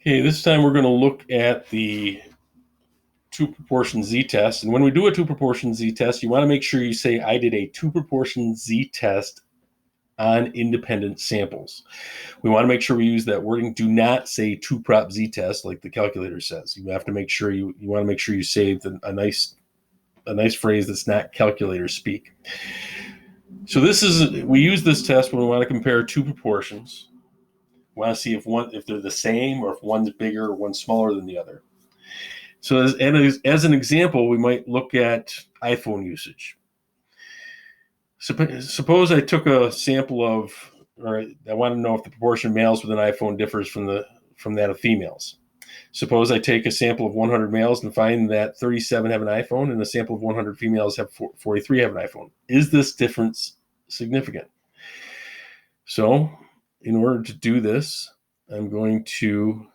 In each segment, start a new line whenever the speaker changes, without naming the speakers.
Okay, this time we're going to look at the two proportion z-test. And when we do a two proportion z-test, you want to make sure you say, I did a two proportion z-test on independent samples. We want to make sure we use that wording. Do not say two prop z-test like the calculator says. You have to make sure you want to make sure you say a nice phrase that's not calculator speak. So we use this test when we want to compare two proportions. We want to see if they're the same or if one's bigger or one's smaller than the other. So as an example, we might look at iPhone usage. Suppose I took a sample of, or I want to know if the proportion of males with an iPhone differs from that of females. Suppose I take a sample of 100 males and find that 37 have an iPhone and a sample of 100 females have 43 have an iPhone. Is this difference significant? So in order to do this, I'm going to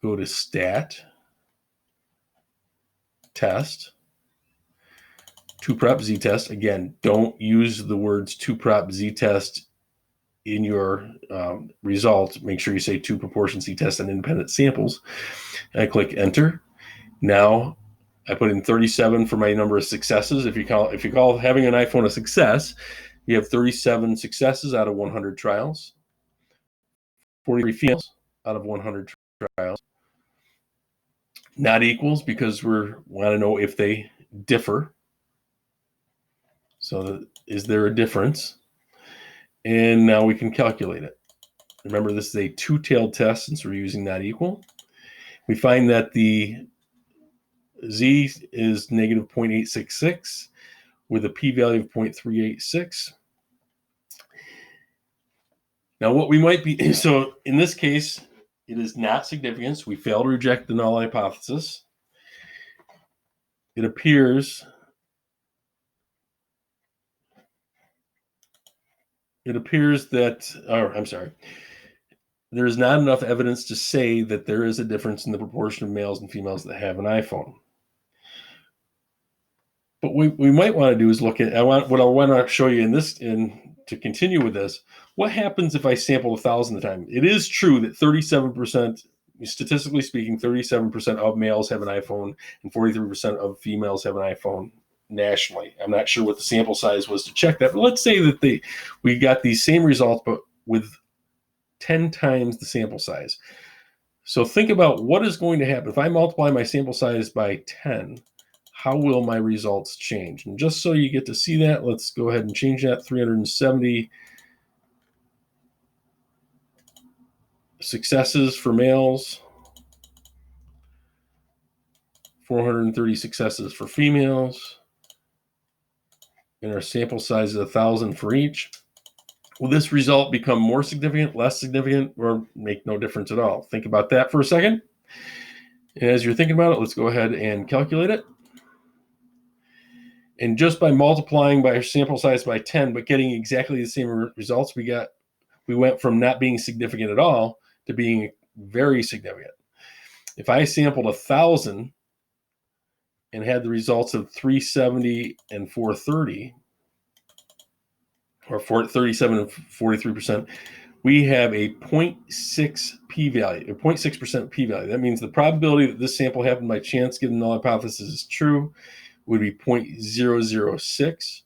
go to Stat, Test, two prop z-test. Again, don't use the words two prop z-test in your results. Make sure you say two proportion z-test on independent samples. And I click enter. Now I put in 37 for my number of successes. If you call having an iPhone a success, you have 37 successes out of 100 trials, 43 females out of 100 trials. Not equals because we want to know if they differ. So is there a difference? And now we can calculate it. Remember, this is a two-tailed test since we're using not equal. We find that the z is negative 0.866 with a p-value of 0.386. Now what we might be, so in this case, it is not significant. We fail to reject the null hypothesis. It appears that, there is not enough evidence to say that there is a difference in the proportion of males and females that have an iPhone. But what we might want to do is look at, what I want to show you to continue with this, what happens if I sample 1,000 at a time? It is true that 37%, statistically speaking, 37% of males have an iPhone and 43% of females have an iPhone nationally. I'm not sure what the sample size was to check that, but let's say that we got these same results, but with 10 times the sample size. So think about what is going to happen. If I multiply my sample size by 10, how will my results change? And just so you get to see that, let's go ahead and change that. 370 successes for males, 430 successes for females, and our sample size is 1,000 for each. Will this result become more significant, less significant, or make no difference at all? Think about that for a second. And as you're thinking about it, let's go ahead and calculate it. And just by multiplying by our sample size by 10, but getting exactly the same results, we went from not being significant at all to being very significant. If I sampled 1,000 and had the results of 370 and 430, or 37 and 43%, we have a 0.6 p-value, a 0.6% p-value. That means the probability that this sample happened by chance, given the null hypothesis, is true, would be 0.006.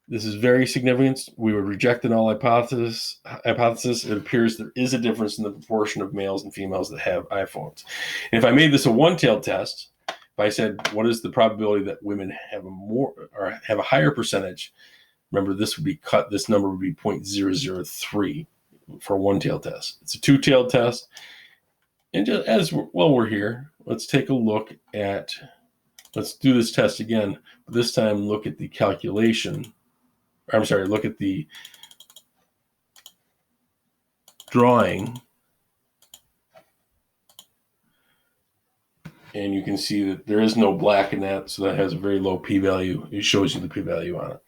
This is very significant. We would reject the null hypothesis. It appears there is a difference in the proportion of males and females that have iPhones. And if I made this a one-tailed test, if I said, what is the probability that women have a higher percentage? Remember, this number would be 0.003 for a one-tailed test. It's a two-tailed test. And just we're here, let's take a look at, let's do this test again. But this time, look at the calculation. Look at the drawing. And you can see that there is no black in that, so that has a very low p-value. It shows you the p-value on it.